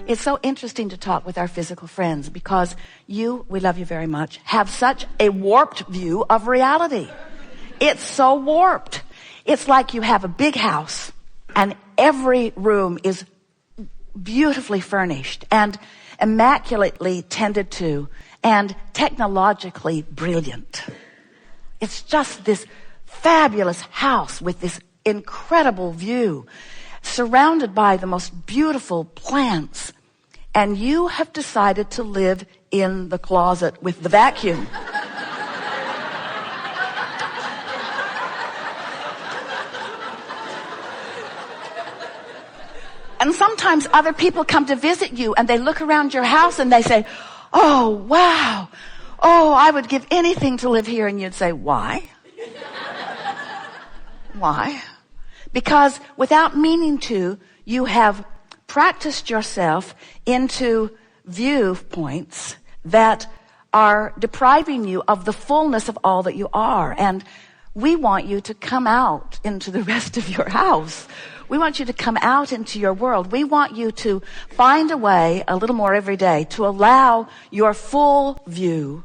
It's so interesting to talk with our physical friends because we love you very much, have such a warped view of reality. It's so warped. It's like you have a big house and every room is beautifully furnished and immaculately tended to and technologically brilliant. It's just this fabulous house with this incredible view, surrounded by the most beautiful plants. And you have decided to live in the closet with the vacuum. And sometimes other people come to visit you and they look around your house and they say, "Oh, wow. Oh, I would give anything to live here." And you'd say, "Why?" Why? Because without meaning to, you have practiced yourself into viewpoints that are depriving you of the fullness of all that you are. And we want you to come out into the rest of your house. We want you to come out into your world. We want you to find a way a little more every day to allow your full view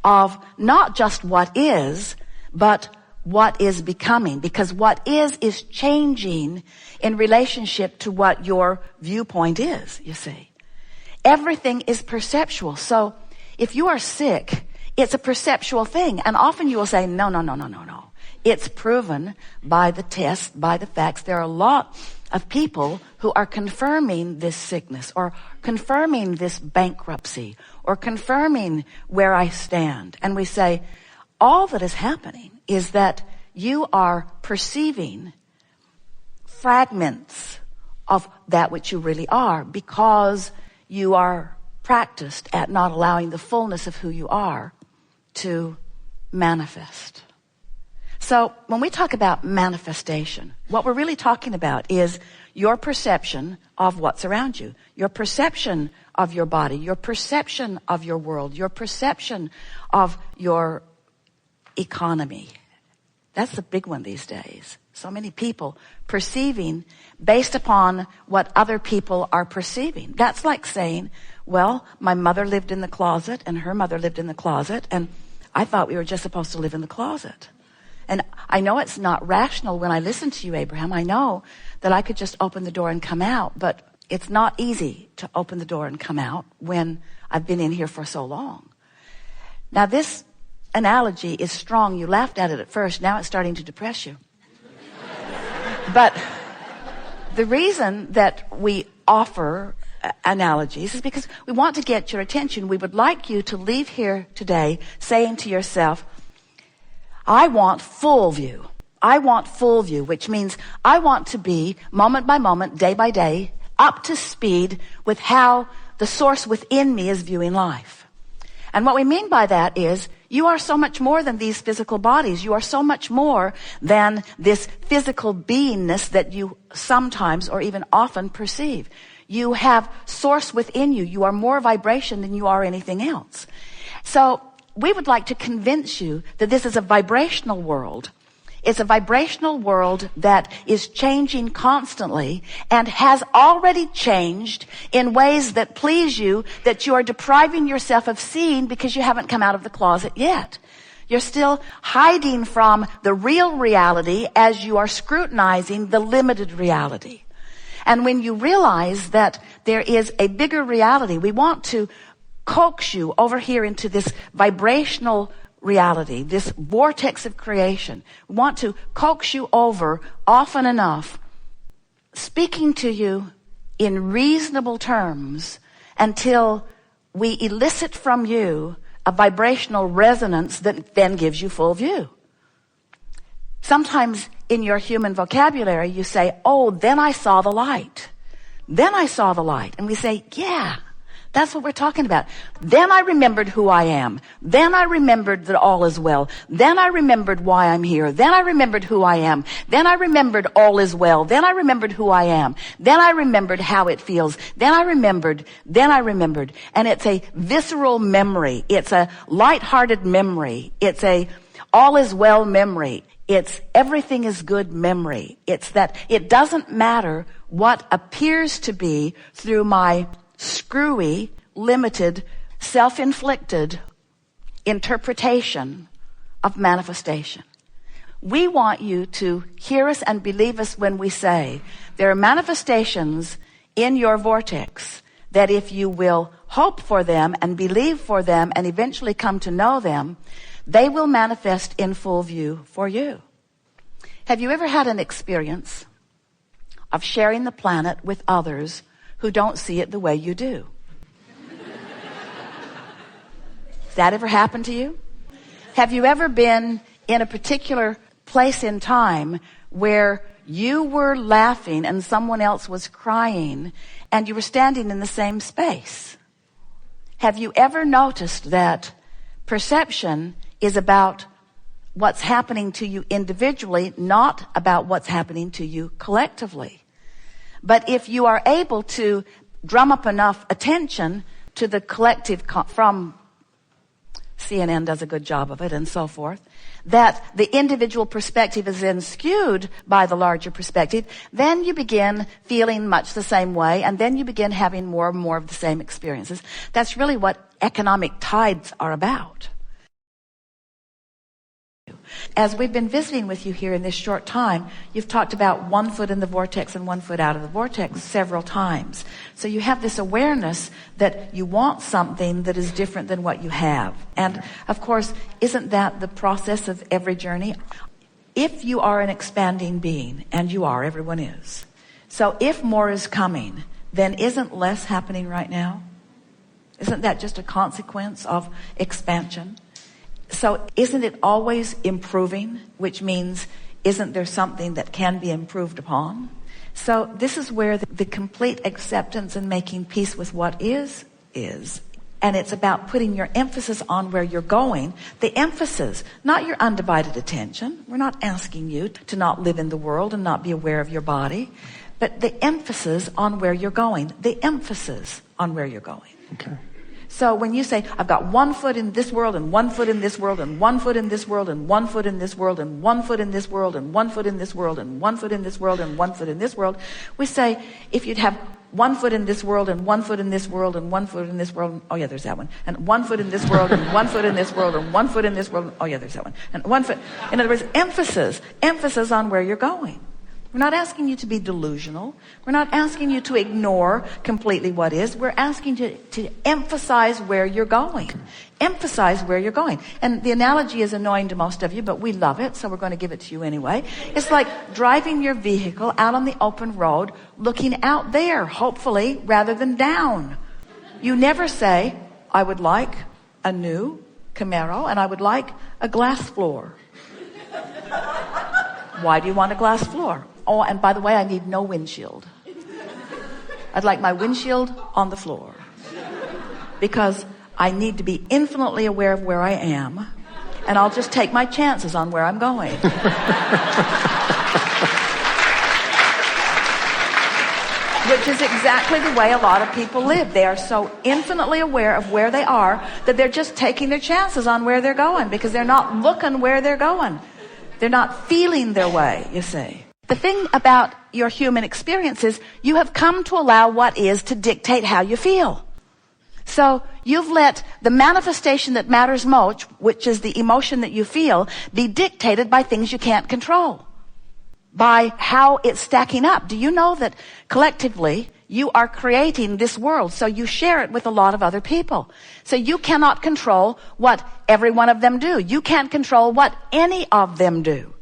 of not just what is, but what is becoming. Because what is changing in relationship to what your viewpoint is, you see. Everything is perceptual. So if you are sick, it's a perceptual thing. And often you will say, no. It's proven by the tests, by the facts. There are a lot of people who are confirming this sickness or confirming this bankruptcy or confirming where I stand. And we say, all that is happening is that you are perceiving fragments of that which you really are because you are practiced at not allowing the fullness of who you are to manifest. So when we talk about manifestation, what we're really talking about is your perception of what's around you, your perception of your body, your perception of your world, your perception of your economy. That's the big one these days. So many people perceiving based upon what other people are perceiving. That's like saying, well, my mother lived in the closet and her mother lived in the closet, and I thought we were just supposed to live in the closet. And I know it's not rational when I listen to you, Abraham. I know that I could just open the door and come out, but it's not easy to open the door and come out when I've been in here for so long. Now, this analogy is strong. You laughed at it at first. Now it's starting to depress you. But the reason that we offer analogies is because we want to get your attention. We would like you to leave here today saying to yourself, I want full view. I want full view, which means I want to be moment by moment, day by day, up to speed with how the source within me is viewing life. And what we mean by that is you are so much more than these physical bodies. You are so much more than this physical beingness that you sometimes or even often perceive. You have source within you. You are more vibration than you are anything else. So we would like to convince you that this is a vibrational world. It's a vibrational world that is changing constantly and has already changed in ways that please you, that you are depriving yourself of seeing because you haven't come out of the closet yet. You're still hiding from the real reality as you are scrutinizing the limited reality. And when you realize that there is a bigger reality, we want to coax you over here into this vibrational reality, this vortex of creation. We want to coax you over often enough, speaking to you in reasonable terms until we elicit from you a vibrational resonance that then gives you full view. Sometimes in your human vocabulary you say, oh, then I saw the light. Then I saw the light. And we say, yeah. That's what we're talking about. Then I remembered who I am. Then I remembered that all is well. Then I remembered why I'm here. Then I remembered who I am. Then I remembered all is well. Then I remembered who I am. Then I remembered how it feels. Then I remembered. And it's a visceral memory. It's a lighthearted memory. It's a all is well memory. It's everything is good memory. It's that it doesn't matter what appears to be through my screwy, limited, self-inflicted interpretation of manifestation. We want you to hear us and believe us when we say there are manifestations in your vortex that if you will hope for them and believe for them and eventually come to know them, they will manifest in full view for you. Have you ever had an experience of sharing the planet with others who don't see it the way you do? Has that ever happened to you? Have you ever been in a particular place in time where you were laughing and someone else was crying and you were standing in the same space? Have you ever noticed that perception is about what's happening to you individually, not about what's happening to you collectively? But if you are able to drum up enough attention to the collective from CNN does a good job of it and so forth, that the individual perspective is then skewed by the larger perspective, then you begin feeling much the same way, and then you begin having more and more of the same experiences. That's really what economic tides are about. As we've been visiting with you here in this short time, you've talked about 1 foot in the vortex and 1 foot out of the vortex several times. So you have this awareness that you want something that is different than what you have. And of course, isn't that the process of every journey? If you are an expanding being, and you are, everyone is. So if more is coming, then isn't less happening right now? Isn't that just a consequence of expansion? So isn't it always improving, which means isn't there something that can be improved upon? So this is where the complete acceptance and making peace with what is. And it's about putting your emphasis on where you're going. The emphasis, not your undivided attention. We're not asking you to not live in the world and not be aware of your body. But the emphasis on where you're going. The emphasis on where you're going. Okay. So when you say, I've got 1 foot in this world and 1 foot in this world and 1 foot in this world and 1 foot in this world and 1 foot in this world and 1 foot in this world and 1 foot in this world and 1 foot in this world, we say, if you'd have 1 foot in this world and 1 foot in this world and 1 foot in this world, oh yeah, there's that one, and 1 foot in this world and 1 foot in this world and 1 foot in this world, oh yeah, there's that one, and 1 foot. In other words, emphasis on where you're going. We're not asking you to be delusional. We're not asking you to ignore completely what is. We're asking you to emphasize where you're going. Emphasize where you're going. And the analogy is annoying to most of you, but we love it, so we're going to give it to you anyway. It's like driving your vehicle out on the open road, looking out there, hopefully, rather than down. You never say, I would like a new Camaro, and I would like a glass floor. Why do you want a glass floor? Oh, and by the way, I need no windshield. I'd like my windshield on the floor. Because I need to be infinitely aware of where I am, and I'll just take my chances on where I'm going. Which is exactly the way a lot of people live. They are so infinitely aware of where they are that they're just taking their chances on where they're going because they're not looking where they're going. They're not feeling their way, you see. The thing about your human experience is you have come to allow what is to dictate how you feel. So you've let the manifestation that matters most, which is the emotion that you feel, be dictated by things you can't control. By how it's stacking up. Do you know that collectively you are creating this world, so you share it with a lot of other people. So you cannot control what every one of them do. You can't control what any of them do.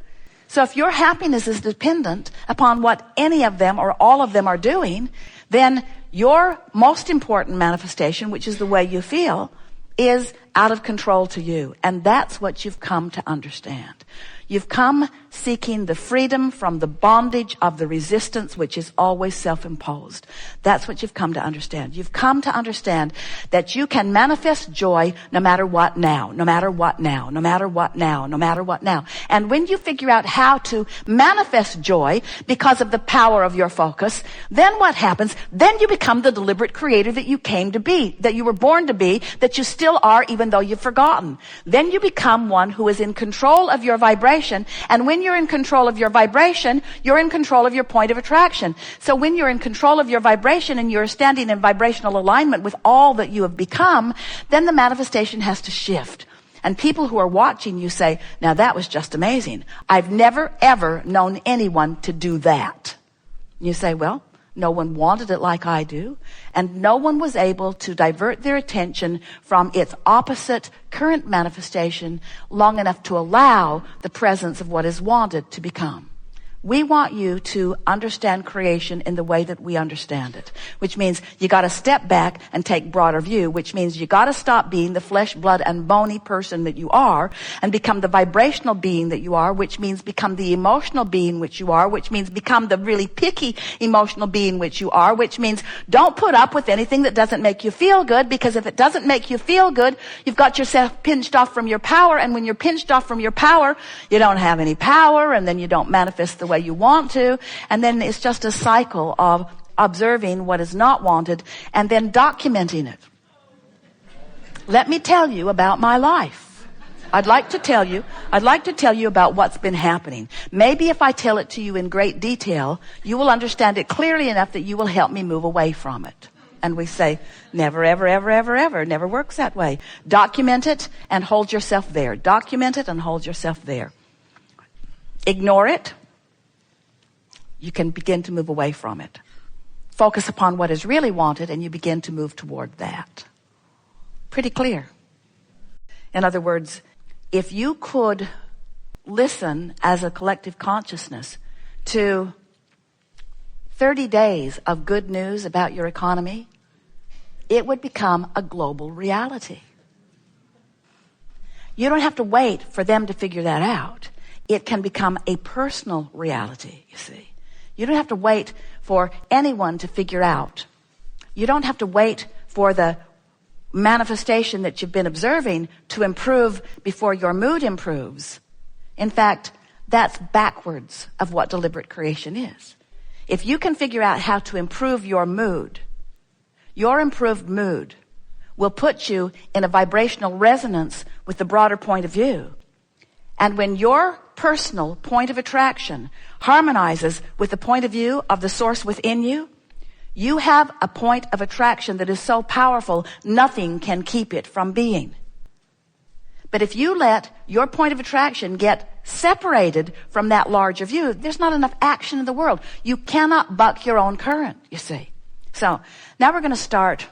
So if your happiness is dependent upon what any of them or all of them are doing, then your most important manifestation, which is the way you feel, is out of control to you. And that's what you've come to understand. You've come seeking the freedom from the bondage of the resistance, which is always self-imposed. That's what you've come to understand. You've come to understand that you can manifest joy no matter what now, no matter what now, no matter what now, no matter what now. And when you figure out how to manifest joy because of the power of your focus, then what happens? Then you become the deliberate creator that you came to be, that you were born to be, that you still are even though you've forgotten. Then you become one who is in control of your vibration vibration. And when you're in control of your vibration, you're in control of your point of attraction. So when you're in control of your vibration and you're standing in vibrational alignment with all that you have become, then the manifestation has to shift. And people who are watching you say, now that was just amazing. I've never, ever known anyone to do that. You say, well, no one wanted it like I do, and no one was able to divert their attention from its opposite current manifestation long enough to allow the presence of what is wanted to become. We want you to understand creation in the way that we understand it, which means you got to step back and take broader view, which means you got to stop being the flesh, blood, and bony person that you are and become the vibrational being that you are, which means become the emotional being which you are, which means become the really picky emotional being which you are, which means don't put up with anything that doesn't make you feel good, because if it doesn't make you feel good, you've got yourself pinched off from your power, and when you're pinched off from your power, you don't have any power, and then you don't manifest the way you want to, and then it's just a cycle of observing what is not wanted and then documenting it. Let me tell you about my life. I'd like to tell you about what's been happening. Maybe if I tell it to you in great detail, you will understand it clearly enough that you will help me move away from it. And we say, never, ever, ever, ever, ever. Never works that way. Document it and hold yourself there. Document it and hold yourself there. Ignore it. You can begin to move away from it. Focus upon what is really wanted, and you begin to move toward that. Pretty clear. In other words, if you could listen as a collective consciousness to 30 days of good news about your economy, it would become a global reality. You don't have to wait for them to figure that out. It can become a personal reality, you see. You don't have to wait for anyone to figure out. You don't have to wait for the manifestation that you've been observing to improve before your mood improves. In fact, that's backwards of what deliberate creation is. If you can figure out how to improve your mood, your improved mood will put you in a vibrational resonance with the broader point of view. And when your personal point of attraction harmonizes with the point of view of the source within you, you have a point of attraction that is so powerful, nothing can keep it from being. But if you let your point of attraction get separated from that larger view, there's not enough action in the world. You cannot buck your own current, you see. So now we're going to start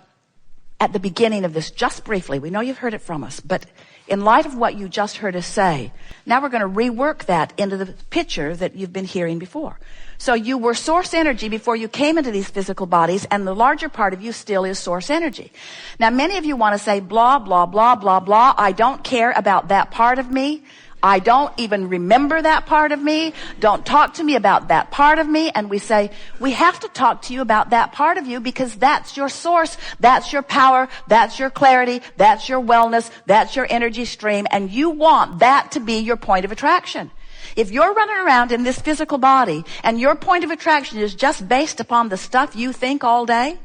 at the beginning of this just briefly. We know you've heard it from us, but in light of what you just heard us say, now we're going to rework that into the picture that you've been hearing before. So you were source energy before you came into these physical bodies, and the larger part of you still is source energy. Now, many of you want to say, blah, blah, blah, blah, blah. I don't care about that part of me. I don't even remember that part of me. Don't talk to me about that part of me. And we say, we have to talk to you about that part of you because that's your source. That's your power. That's your clarity. That's your wellness. That's your energy stream. And you want that to be your point of attraction. If you're running around in this physical body and your point of attraction is just based upon the stuff you think all day,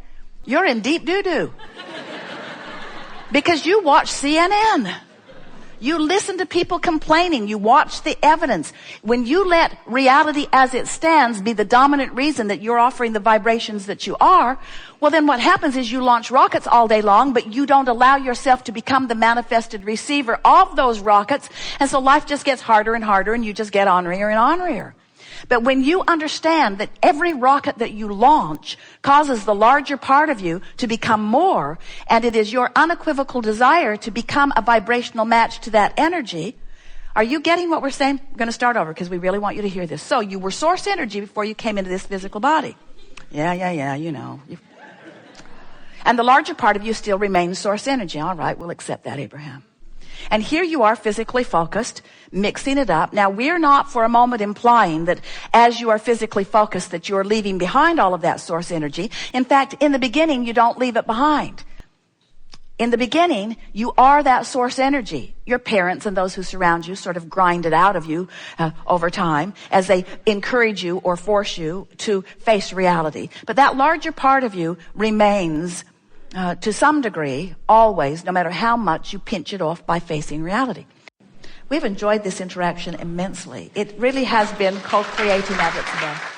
you're in deep doo-doo. Because you watch CNN. You listen to people complaining. You watch the evidence. When you let reality as it stands be the dominant reason that you're offering the vibrations that you are, well, then what happens is you launch rockets all day long, but you don't allow yourself to become the manifested receiver of those rockets. And so life just gets harder and harder, and you just get ornerier and ornerier. But when you understand that every rocket that you launch causes the larger part of you to become more, and it is your unequivocal desire to become a vibrational match to that energy, are you getting what we're saying? We're going to start over because we really want you to hear this. So you were source energy before you came into this physical body. Yeah, you know. And the larger part of you still remains source energy. All right, we'll accept that, Abraham. And here you are physically focused, mixing it up. Now, we're not for a moment implying that as you are physically focused that you're leaving behind all of that source energy. In fact, in the beginning, you don't leave it behind. In the beginning, you are that source energy. Your parents and those who surround you sort of grind it out of you over time as they encourage you or force you to face reality. But that larger part of you remains to some degree, always, no matter how much you pinch it off by facing reality. We've enjoyed this interaction immensely. It really has been co-creating of it today.